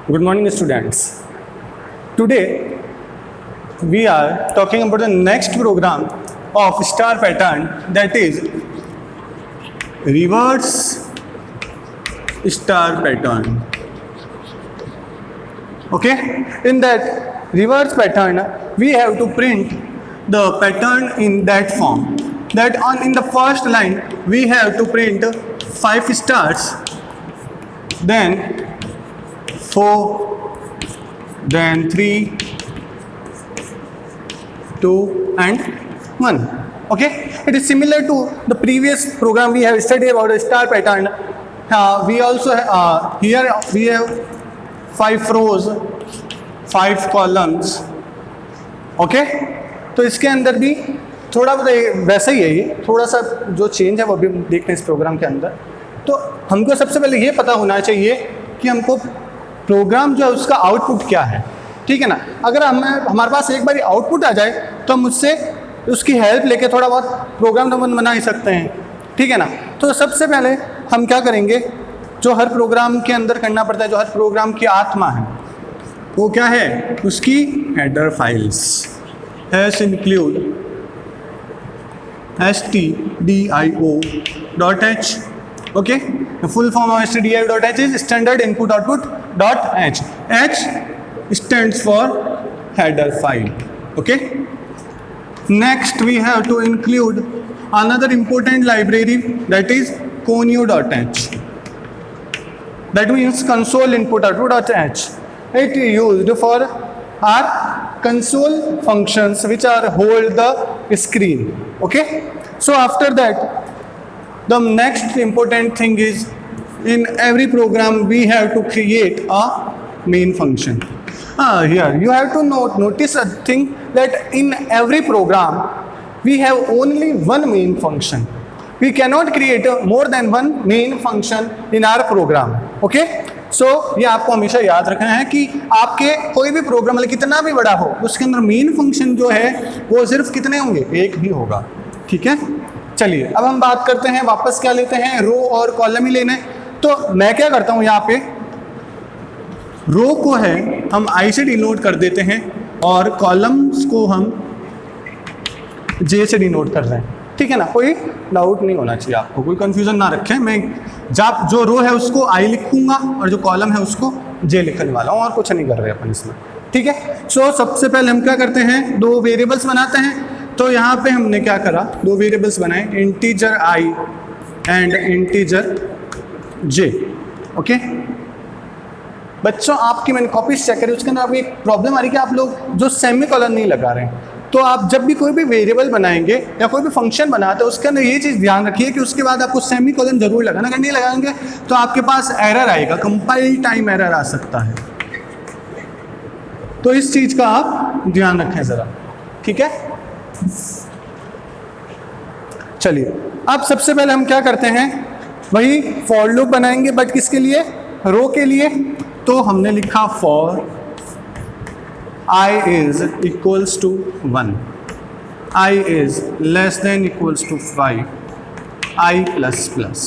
Good morning, students. Today we are talking about the next program of star pattern, that is reverse star pattern. Okay, in that reverse pattern we have to print the pattern in that form, that in the first line we have to print 5 stars, then 4, then 3, 2 and 1. Okay, it is similar to the previous program we have studied about a star pattern. We also here we have 5 rows, 5 columns. Okay, तो इसके अंदर भी थोड़ा बहुत वैसा ही है, ये थोड़ा सा जो चेंज है वो भी देखते हैं इस प्रोग्राम के अंदर. तो हमको सबसे पहले ये पता होना चाहिए कि हमको प्रोग्राम जो है उसका आउटपुट क्या है. ठीक है ना. अगर हमारे पास एक बार आउटपुट आ जाए तो हम उससे उसकी हेल्प लेके थोड़ा बहुत प्रोग्राम तो बना ही सकते हैं. ठीक है ना. तो सबसे पहले हम क्या करेंगे, जो हर प्रोग्राम के अंदर करना पड़ता है, जो हर प्रोग्राम की आत्मा है वो क्या है, उसकी header files. S include stdio.h. okay, the full form of stdio.h is standard input output.h. h stands for header file. Okay, next we have to include another important library, that is conio.h. that means console input output.h. it is used for our console functions which are hold the screen. Okay, so after that the next important thing is, in every program we have to create a main function. Here you have to notice a thing, that in every program we have only one main function. We cannot create more than one main function in our program. Okay, सो ये आपको हमेशा याद रखना है कि आपके कोई भी प्रोग्राम मतलब कितना भी बड़ा हो, उसके अंदर मेन फंक्शन जो है वो सिर्फ कितने होंगे, एक ही होगा. ठीक है. चलिए अब हम बात करते हैं, वापस क्या लेते हैं, रो और कॉलम ही लेने. तो मैं क्या करता हूँ, यहाँ पे रो को है हम आई से डिनोट कर देते हैं और कॉलम्स को हम जे से डिनोट कर रहे हैं. ठीक है ना. कोई डाउट नहीं होना चाहिए आपको, कोई कंफ्यूजन ना रखें. मैं जब जो रो है उसको आई लिखूंगा और जो कॉलम है उसको जे लिखने वाला हूँ, और कुछ नहीं कर रहे अपन इसमें. ठीक है. सो सबसे पहले हम क्या करते हैं, 2 वेरिएबल्स बनाते हैं. तो यहाँ पे हमने क्या करा, 2 वेरिएबल्स बनाए, integer I and integer J. Okay बच्चों, आपकी मैंने कॉपीज चेक करी, उसके अंदर आपको एक प्रॉब्लम आ रही है कि आप लोग जो सेमी कॉलन नहीं लगा रहे हैं. तो आप जब भी कोई भी वेरिएबल बनाएंगे या कोई भी फंक्शन बनाते हैं, उसके अंदर ये चीज़ ध्यान रखिए कि उसके बाद आपको सेमी कॉलन जरूर लगाना. अगर नहीं लगाएंगे तो आपके पास एरर आएगा, कंपाइल टाइम एरर आ सकता है. तो इस चीज़ का आप ध्यान रखें ज़रा. ठीक है. चलिए अब सबसे पहले हम क्या करते हैं, वही फॉर लूप बनाएंगे, बट किसके लिए, रो के लिए. तो हमने लिखा for I is equals to 1, I is less than equals to 5, I plus plus.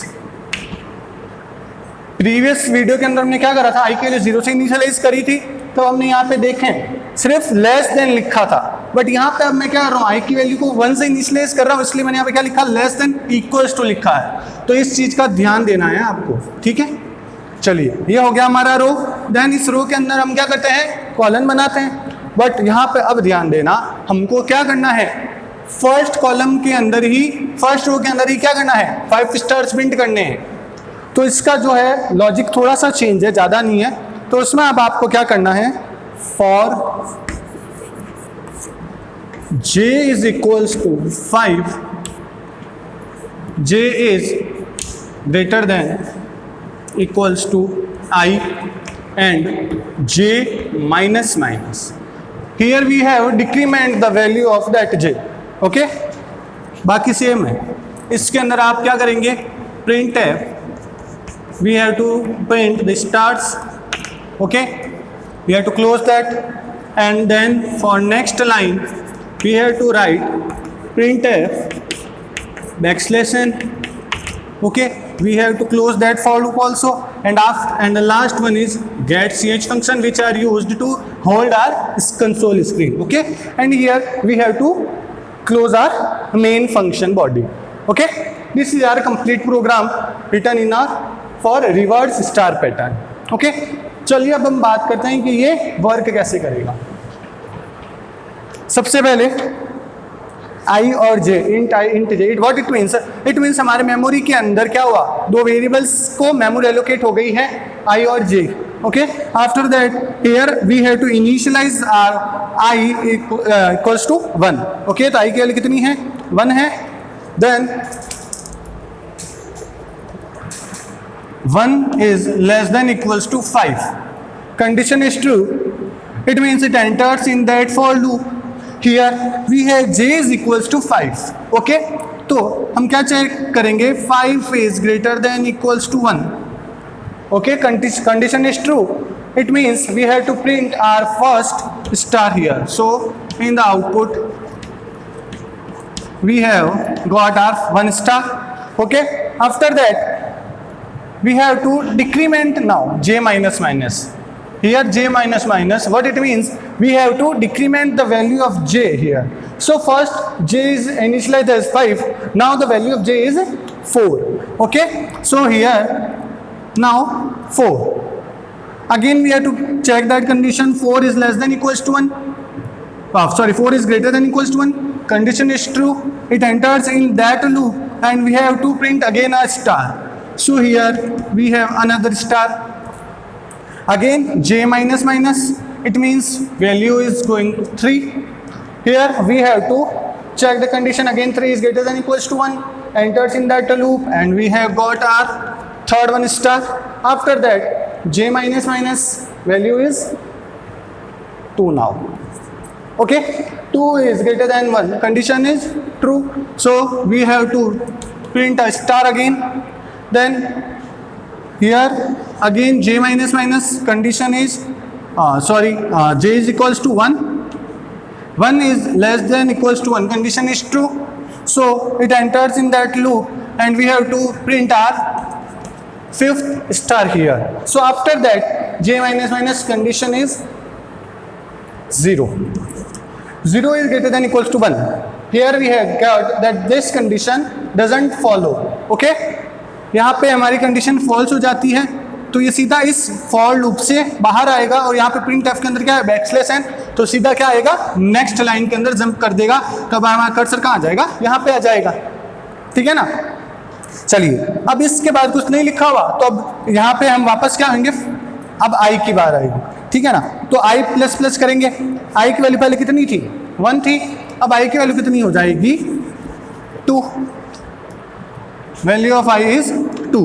Previous video के अंदर हमने क्या करा था, आई के लिए 0 से इनिशियलाइज करी थी. तो हमने यहाँ पे देखें सिर्फ लेस देन लिखा था, बट यहाँ पे अब मैं क्या कर रहा हूँ, आई की वैल्यू को 1 से इनिशियलाइज कर रहा हूँ, इसलिए मैंने यहाँ पे क्या लिखा, लेस देन इक्वल्स टू लिखा है. तो इस चीज़ का ध्यान देना है आपको. ठीक है. चलिए ये हो गया हमारा रो. देन इस रो के अंदर हम क्या करते हैं, कॉलम बनाते हैं. बट यहाँ पे अब ध्यान देना, हमको क्या करना है, फर्स्ट कॉलम के अंदर ही, फर्स्ट रो के अंदर ही क्या करना है, 5 स्टार्स प्रिंट करने हैं. तो इसका जो है लॉजिक थोड़ा सा चेंज है, ज़्यादा नहीं है. तो उसमें अब आपको क्या करना है, for j is equals to 5, j is greater than equals to i and j minus minus. Here we have decrement the value of that j. Okay, बाकी सेम है. इसके अंदर आप क्या करेंगे, प्रिंट है, we have to print the stars. Okay, we have to close that, and then for next line we have to write printf backslash n. Okay, we have to close that for loop also, and the last one is get ch function, which are used to hold our console screen. Okay, and here we have to close our main function body. Okay, this is our complete program written in our for reverse star pattern. Okay, चलिए अब हम बात करते हैं कि ये work कैसे करेगा. सबसे पहले आई और J, int J, what it means? It means हमारे मेमोरी के अंदर क्या हुआ, दो वेरिएबल्स को मेमोरी एलोकेट हो गई है, आई और J. Okay, after that here we have to initialize r I equals to 1. Okay, तो आई की वैल्यू कितनी है, 1 है. Then 1 is less than equals to 5. Condition is true. It means it enters in that for loop. Here we have j is equals to 5. Okay, तो हम क्या check करेंगे, 5 is greater than equals to 1. Okay, condition is true. It means we have to print our first star here. So in the output we have got our 1 star. Okay, after that we have to decrement now j minus minus. Here j minus minus, what it means, we have to decrement the value of j here. So first j is initialized as 5, now the value of j is 4. Okay, so here now 4. Again we have to check that condition, 4 is less than equals to 1. 4 is greater than equals to 1. Condition is true. It enters in that loop and we have to print again a star. So here we have another star. Again j minus minus, it means value is going to 3. Here we have to check the condition again, 3 is greater than equals to 1, enters in that loop and we have got our third one star. After that j minus minus, value is 2 now. Okay, 2 is greater than 1, condition is true, so we have to print a star again. Then here again j minus minus, condition is j is equals to 1. 1 is less than equals to 1, condition is true, so it enters in that loop and we have to print our fifth star here. So after that j minus minus, condition is 0. 0 is greater than equals to 1. Here we have got that this condition doesn't follow. Okay, यहाँ पे हमारी condition false हो जाती है, तो ये सीधा इस फॉर लूप से बाहर आएगा और यहाँ पे प्रिंट एफ के अंदर क्या है, बैकस्लैश n, तो सीधा क्या आएगा, नेक्स्ट लाइन के अंदर जंप कर देगा. कब हमारा कर्सर कहाँ आ जाएगा, यहाँ पे आ जाएगा. ठीक है ना. चलिए अब इसके बाद कुछ नहीं लिखा हुआ, तो अब यहाँ पे हम वापस क्या होंगे, अब आई की बार आएगी. ठीक है ना, तो आई प्लस प्लस करेंगे. आई की वैल्यू पहले कितनी थी, 1 थी, अब आई की वैल्यू कितनी हो जाएगी, 2. Value of I is 2.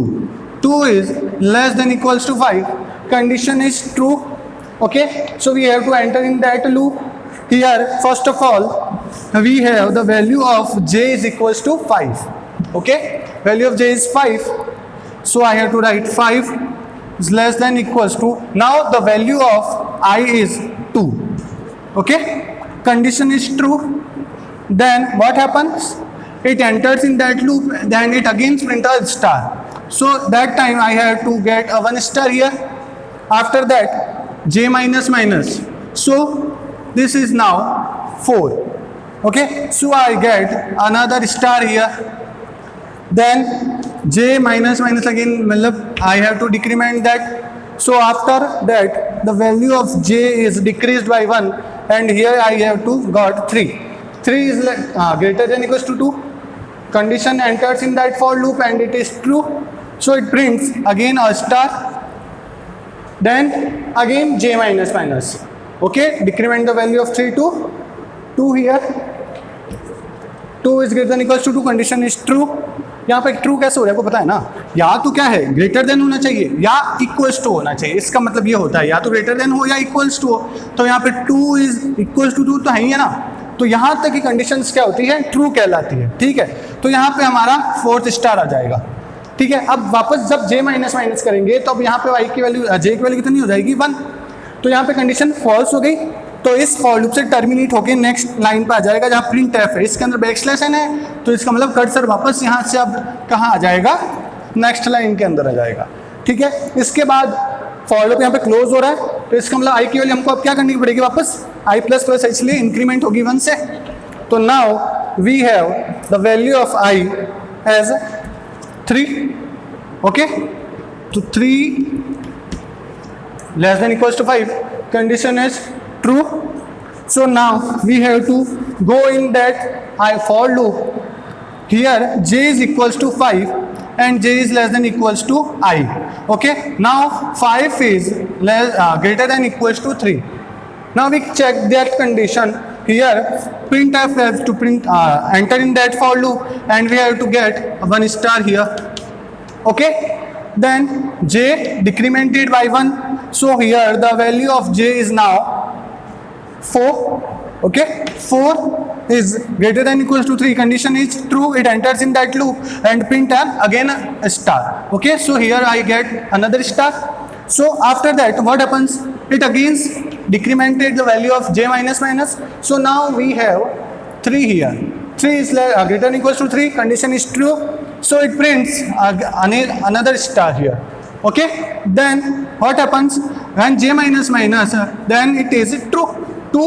2 is less than equals to 5. Condition is true. Okay, so we have to enter in that loop. Here first of all we have the value of j is equals to 5. Okay, value of j is 5, so I have to write 5 is less than equals to, now the value of I is 2. Okay, condition is true. Then what happens, it enters in that loop, then it again prints a star. So that time I have to get a 1 star here. After that j minus minus, so this is now 4. Okay, so I get another star here. Then j minus minus again, I have to decrement that. So after that the value of j is decreased by 1 and here I have to got 3. 3 is greater than equals to 2. Condition enters in that for loop and it is true, so it prints again a star. Then again j minus minus. Okay, decrement the value of 3 to 2 here. 2 is greater than equals to 2, condition is true. यहाँ पे true कैसे हो रहा है, आपको पता है ना, या तो क्या है, ग्रेटर देन होना चाहिए या इक्वल्स टू होना चाहिए. इसका मतलब ये होता है या तो ग्रेटर देन हो या इक्वल्स टू हो. तो यहाँ पे 2 इज इक्वल्स टू 2 तो है ही है ना, तो यहाँ तक की कंडीशंस क्या होती है, ट्रू कहलाती है. ठीक है, तो यहाँ पे हमारा 4th स्टार आ जाएगा. ठीक है, अब वापस जब j माइनस माइनस करेंगे तो अब यहाँ पे y की वैल्यू, j की वैल्यू कितनी हो जाएगी, 1. तो यहाँ पे कंडीशन फॉल्स हो गई, तो इस फॉर लूप से टर्मिनेट होकर नेक्स्ट लाइन पे आ जाएगा जहाँ प्रिंट एफ है. इसके अंदर बैकस्लैश n है, तो इसका मतलब कर्सर वापस यहाँ से अब कहाँ आ जाएगा, नेक्स्ट लाइन के अंदर आ जाएगा, ठीक है। इसके बाद फॉर लूप यहाँ पे क्लोज हो रहा है, तो इसका मतलब आई की वैल्यू हमको अब क्या करनी पड़ेगी, वापस आई प्लस प्लस इसलिए इंक्रीमेंट होगी 1 से। तो now we have the value of i as 3, okay. तो 3 less than equals to 5, condition is true. So now we have to go in that for loop. Here j is equals to 5 and j is less than equals to I, okay. Now 5 is greater than equals to 3. Now we check that condition. Here printf has to enter in that for loop and we have to get 1 star here, okay. Then j decremented by 1, so here the value of j is now 4, okay. 4 is greater than equals to 3, condition is true, it enters in that loop and printf again a star, okay. So here I get another star. So after that what happens, it again decremented the value of j minus minus, so now we have 3 here. 3 is greater than equals to 3, condition is true, so it prints another star here, okay. Then what happens, when j minus minus, then it is true, 2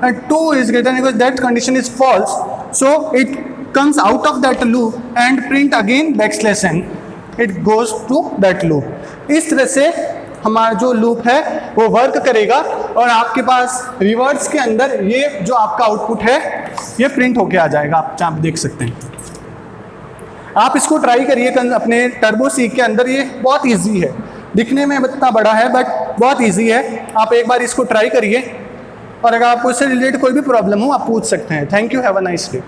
and 2 is greater than equals, that condition is false, so it comes out of that loop and print again \n, it goes to that loop। इस तरह से हमारा जो loop है वो work करेगा और आपके पास रिवर्स के अंदर ये जो आपका आउटपुट है ये प्रिंट होके आ जाएगा, आप देख सकते हैं। आप इसको ट्राई करिए अपने टर्बो सी के अंदर, ये बहुत इजी है, दिखने में इतना बड़ा है बट बहुत इजी है। आप एक बार इसको ट्राई करिए और अगर आपको इससे रिलेटेड कोई भी प्रॉब्लम हो आप पूछ सकते हैं। Thank you, have a nice day.